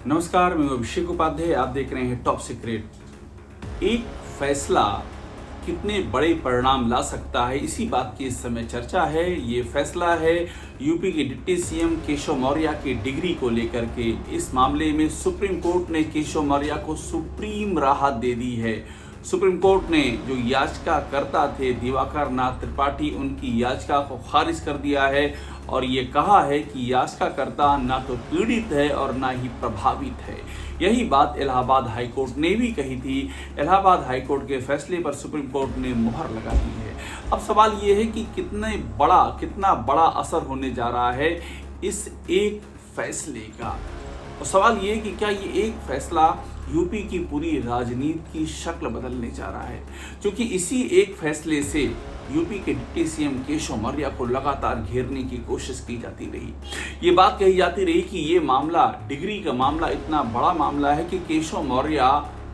नमस्कार, मैं अभिषेक उपाध्याय। आप देख रहे हैं टॉप सीक्रेट। एक फैसला कितने बड़े परिणाम ला सकता है, इसी बात की इस समय चर्चा है। ये फैसला है यूपी के डिप्टी सीएम केशव मौर्य की डिग्री को लेकर के। इस मामले में सुप्रीम कोर्ट ने केशव मौर्य को सुप्रीम राहत दे दी है। सुप्रीम कोर्ट ने जो याचिकाकर्ता थे दिवाकर नाथ त्रिपाठी, उनकी याचिका को खारिज कर दिया है और ये कहा है कि याचिकाकर्ता ना तो पीड़ित है और ना ही प्रभावित है। यही बात इलाहाबाद हाईकोर्ट ने भी कही थी। इलाहाबाद हाईकोर्ट के फैसले पर सुप्रीम कोर्ट ने मुहर लगा दी है। अब सवाल ये है कि कितना बड़ा असर होने जा रहा है इस एक फैसले का। और सवाल ये है कि क्या ये एक फैसला यूपी की पूरी राजनीति की शक्ल बदलने जा रहा है, क्योंकि इसी एक फैसले से यूपी के डिप्टी सीएम केशव मौर्य को लगातार घेरने की कोशिश की जाती रही। ये बात कही जाती रही कि ये मामला, डिग्री का मामला, इतना बड़ा मामला है कि केशव मौर्य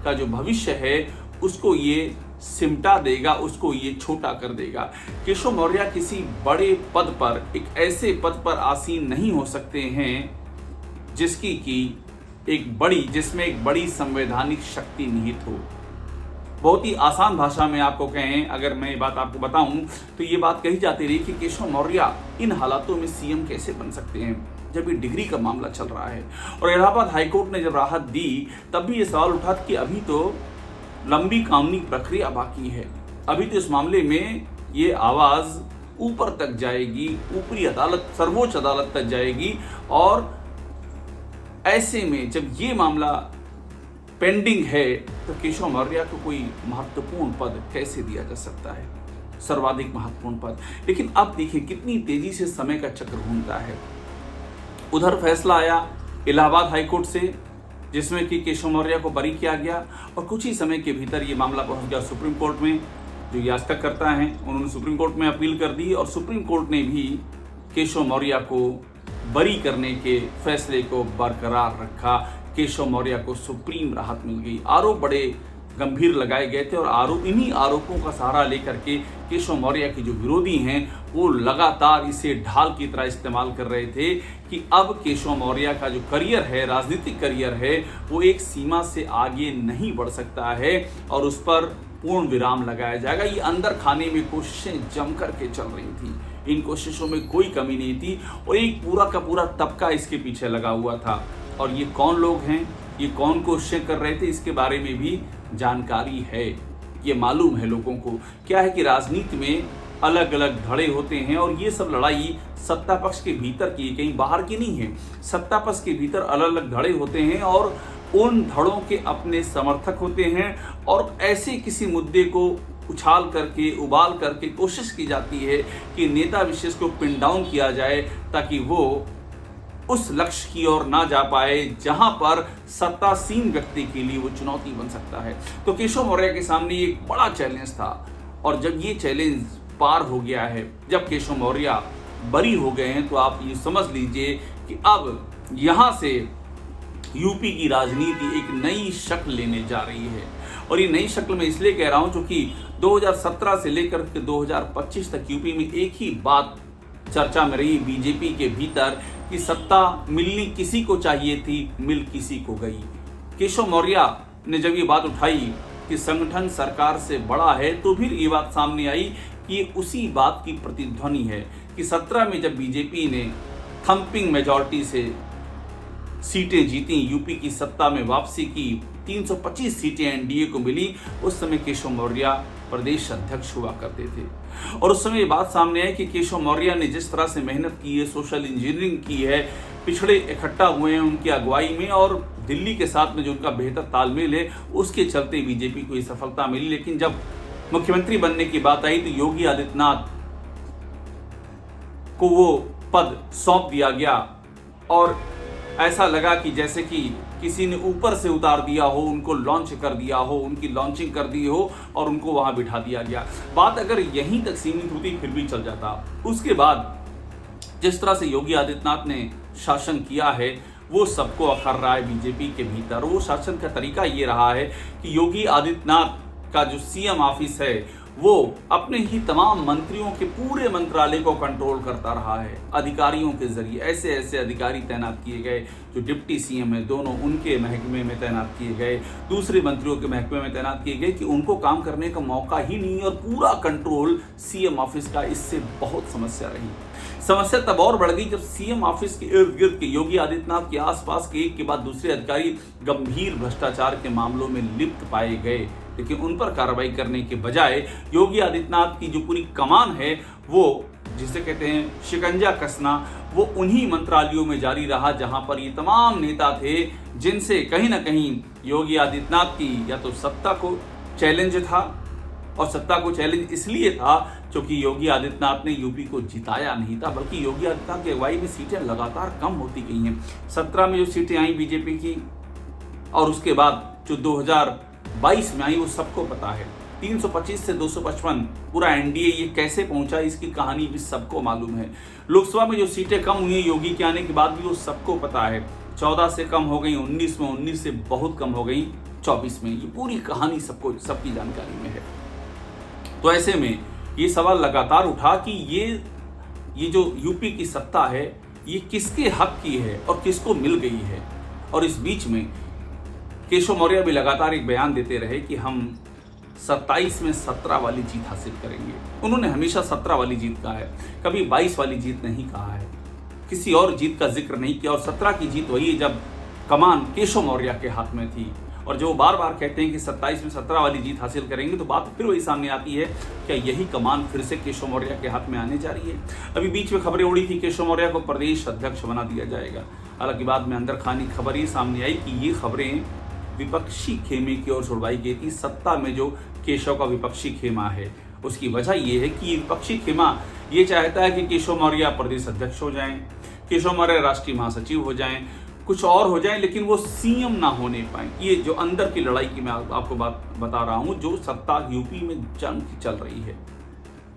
का जो भविष्य है उसको ये सिमटा देगा, उसको ये छोटा कर देगा। केशव मौर्य किसी बड़े पद पर, एक ऐसे पद पर आसीन नहीं हो सकते हैं जिसमें एक बड़ी संवैधानिक शक्ति निहित हो। बहुत ही आसान भाषा में आपको कहें, अगर मैं ये बात आपको बताऊं तो ये बात कही जाती रही कि केशव मौर्य इन हालातों में सीएम कैसे बन सकते हैं जब ये डिग्री का मामला चल रहा है। और इलाहाबाद हाईकोर्ट ने जब राहत दी तब भी ये सवाल उठा कि अभी तो लंबी कानूनी प्रक्रिया बाकी है, अभी तो इस मामले में ये आवाज ऊपर तक जाएगी, ऊपरी अदालत, सर्वोच्च अदालत तक जाएगी। और ऐसे में जब ये मामला पेंडिंग है तो केशव मौर्य को कोई महत्वपूर्ण पद कैसे दिया जा सकता है, सर्वाधिक महत्वपूर्ण पद। लेकिन अब देखिए कितनी तेजी से समय का चक्र घूमता है। उधर फैसला आया इलाहाबाद हाईकोर्ट से जिसमें कि केशव मौर्य को बरी किया गया और कुछ ही समय के भीतर ये मामला पहुंच गया सुप्रीम कोर्ट में। जो याचिकाकर्ता हैं उन्होंने सुप्रीम कोर्ट में अपील कर दी और सुप्रीम कोर्ट ने भी केशव मौर्य को बरी करने के फैसले को बरकरार रखा। केशव मौर्य को सुप्रीम राहत मिल गई। आरोप बड़े गंभीर लगाए गए थे और इन्हीं आरोपों का सहारा लेकर के केशव मौर्य के जो विरोधी हैं वो लगातार इसे ढाल की तरह इस्तेमाल कर रहे थे कि अब केशव मौर्य का जो करियर है, राजनीतिक करियर है, वो एक सीमा से आगे नहीं बढ़ सकता है और उस पर पूर्ण विराम लगाया जाएगा। ये अंदर खाने में कोशिशें जम करके चल रही थी, इन कोशिशों में कोई कमी नहीं थी और एक पूरा का पूरा तबका इसके पीछे लगा हुआ था। और ये कौन लोग हैं, ये कौन कोशिशें कर रहे थे, इसके बारे में भी जानकारी है, ये मालूम है लोगों को। क्या है कि राजनीति में अलग अलग धड़े होते हैं और ये सब लड़ाई सत्ता पक्ष के भीतर की, कहीं बाहर की नहीं है। सत्ता पक्ष के भीतर अलग अलग धड़े होते हैं और उन धड़ों के अपने समर्थक होते हैं और ऐसे किसी मुद्दे को उछाल करके, उबाल करके कोशिश की जाती है कि नेता विशेष को पिन डाउन किया जाए ताकि वो उस लक्ष्य की ओर ना जा पाए जहां पर सत्तासीन व्यक्ति के लिए वो चुनौती बन सकता है। तो केशव मौर्य के सामने एक बड़ा चैलेंज था और जब ये चैलेंज पार हो गया है, जब केशव मौर्य बरी हो गए हैं, तो आप ये समझ लीजिए कि अब यहां से यूपी की राजनीति एक नई शक्ल लेने जा रही है। और ये नई शक्ल मैं इसलिए कह रहा हूं क्योंकि 2017 से लेकर के 2025 तक यूपी में एक ही बात चर्चा में रही बीजेपी के भीतर कि सत्ता मिलनी किसी को चाहिए थी, मिल किसी को गई। केशव मौर्य ने जब ये बात उठाई कि संगठन सरकार से बड़ा है, तो फिर ये बात सामने आई कि ये उसी बात की प्रतिध्वनि है कि 17 में जब बीजेपी ने थंपिंग मेजॉरिटी से सीटें जीती, यूपी की सत्ता में वापसी की, 325 सीटें एनडीए को मिली, उस समय केशव मौर्य प्रदेश अध्यक्ष हुआ करते थे। और उस समय ये बात सामने आई कि केशव मौर्य ने जिस तरह से मेहनत की है, सोशल इंजीनियरिंग की है, पिछड़े इकट्ठा हुए हैं उनकी अगुवाई में और दिल्ली के साथ में जो उनका बेहतर तालमेल है, उसके चलते बीजेपी को ये सफलता मिली। लेकिन जब मुख्यमंत्री बनने की बात आई तो योगी आदित्यनाथ को वो पद सौंप दिया गया और ऐसा लगा कि जैसे कि किसी ने ऊपर से उतार दिया हो, उनको लॉन्च कर दिया हो, उनकी लॉन्चिंग कर दी हो और उनको वहां बिठा दिया गया। बात अगर यहीं तक सीमित होती फिर भी चल जाता। उसके बाद जिस तरह से योगी आदित्यनाथ ने शासन किया है वो सबको अखर रहा है बीजेपी के भीतर। वो शासन का तरीका ये रहा है कि योगी आदित्यनाथ का जो सीएम ऑफिस है वो अपने ही तमाम मंत्रियों के पूरे मंत्रालय को कंट्रोल करता रहा है। अधिकारियों के जरिए ऐसे ऐसे अधिकारी तैनात किए गए, जो डिप्टी सीएम है दोनों उनके महकमे में तैनात किए गए, दूसरे मंत्रियों के महकमे में तैनात किए गए कि उनको काम करने का मौका ही नहीं, और पूरा कंट्रोल सीएम ऑफिस का। इससे बहुत समस्या रही। समस्या तब और बढ़ गई जब सीएम ऑफिस के इर्द गिर्द के योगी आदित्यनाथ के आसपास के एक के बाद दूसरे अधिकारी गंभीर भ्रष्टाचार के मामलों में लिप्त पाए गए, लेकिन उन पर कार्रवाई करने के बजाय योगी आदित्यनाथ की जो पूरी कमान है, वो जिसे कहते हैं शिकंजा कसना, वो उन्हीं मंत्रालयों में जारी रहा जहां पर ये तमाम नेता थे जिनसे कहीं ना कहीं योगी आदित्यनाथ की या तो सत्ता को चैलेंज था, और सत्ता को चैलेंज इसलिए था क्योंकि योगी आदित्यनाथ ने यूपी को जिताया नहीं था, बल्कि योगी आदित्यनाथ की अगुवाई में सीटें लगातार कम होती गई हैं। 17 में जो सीटें आई बीजेपी की, और उसके बाद जो 2022 में आई, वो सबको पता है। 325 से 255 पूरा एनडीए ये कैसे पहुंचा, इसकी कहानी भी सबको मालूम है। लोकसभा में जो सीटें कम हुई योगी के आने के बाद भी, वो सबको पता है। 14 से कम हो गई 19 में, 19 से बहुत कम हो गई 24 में। ये पूरी कहानी सबकी जानकारी में है। तो ऐसे में ये सवाल लगातार उठा कि ये जो यूपी की सत्ता है, ये किसके हक की है और किसको मिल गई है। और इस बीच में केशव मौर्य भी लगातार एक बयान देते रहे कि हम 27 में 17 वाली जीत हासिल करेंगे। उन्होंने हमेशा 17 वाली जीत कहा है, कभी 22 वाली जीत नहीं कहा है, किसी और जीत का जिक्र नहीं किया। और 17 की जीत वही है जब कमान केशव मौर्य के हाथ में थी। और जो बार बार कहते हैं कि 27 में 17 वाली जीत हासिल करेंगे, तो बात फिर वही सामने आती है, क्या यही कमान फिर से केशव मौर्य के हाथ में आने जा रही है। अभी बीच में खबरें उड़ी थी केशव मौर्य को प्रदेश अध्यक्ष बना दिया जाएगा। हालांकि बाद में अंदर खानी खबर ये सामने आई कि ये खबरें विपक्षी खेमे की ओर छुड़वाई गई थी। सत्ता में जो केशव का विपक्षी खेमा है, उसकी वजह यह है कि विपक्षी खेमा ये चाहता है कि केशव मौर्य प्रदेश अध्यक्ष हो जाएं, केशव मौर्य राष्ट्रीय महासचिव हो जाएं, कुछ और हो जाए, लेकिन वो सीएम ना होने पाए। ये जो अंदर की लड़ाई की मैं आपको बात बता रहा हूं, जो सत्ता यूपी में जंग की चल रही है,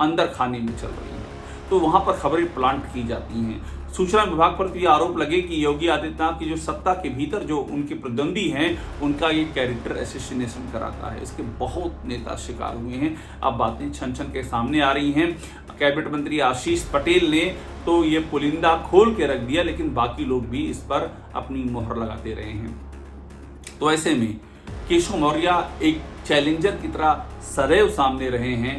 अंदर खाने में चल रही है, तो वहां पर खबरें प्लांट की जाती हैं। सूचना विभाग पर तो ये आरोप लगे कि योगी आदित्यनाथ की जो सत्ता के भीतर जो उनके प्रतिद्वंदी हैं, उनका ये कैरेक्टर एसेसिनेशन कराता है। इसके बहुत नेता शिकार हुए हैं। अब बातें छन छन के सामने आ रही हैं। कैबिनेट मंत्री आशीष पटेल ने तो ये पुलिंदा खोल के रख दिया, लेकिन बाकी लोग भी इस पर अपनी मोहर लगाते रहे हैं। तो ऐसे में केशव मौर्य एक चैलेंजर की तरह सदैव सामने रहे हैं।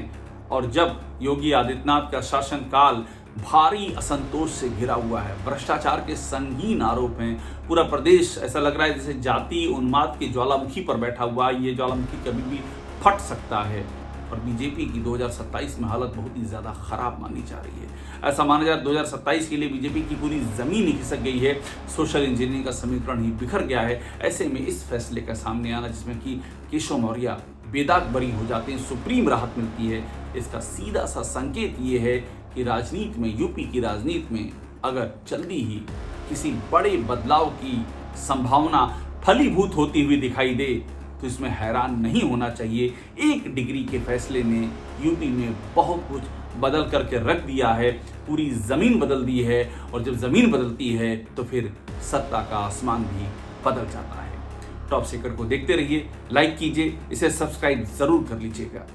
और जब योगी आदित्यनाथ का शासनकाल भारी असंतोष से घिरा हुआ है, भ्रष्टाचार के संगीन आरोप हैं, पूरा प्रदेश ऐसा लग रहा है जैसे जाति उन्माद की ज्वालामुखी पर बैठा हुआ, ये ज्वालामुखी कभी भी फट सकता है। और बीजेपी की 2027 में हालत बहुत ही ज्यादा खराब मानी जा रही है। ऐसा माना जा 2027 के लिए बीजेपी की पूरी जमीन ही खिसक गई है, सोशल इंजीनियरिंग का समीकरण ही बिखर गया है। ऐसे में इस फैसले का सामने आना, जिसमें कि केशव मौर्य बेदाग बरी हो जाते हैं, सुप्रीम राहत मिलती है, इसका सीधा सा संकेत ये है कि राजनीति में, यूपी की राजनीति में अगर जल्दी ही किसी बड़े बदलाव की संभावना फलीभूत होती हुई दिखाई दे, तो इसमें हैरान नहीं होना चाहिए। 1 डिग्री के फैसले ने यूपी में बहुत कुछ बदल करके रख दिया है, पूरी जमीन बदल दी है। और जब जमीन बदलती है तो फिर सत्ता का आसमान भी बदल जाता है। टॉप सीकर को देखते रहिए, लाइक कीजिए, इसे सब्सक्राइब जरूर कर लीजिएगा।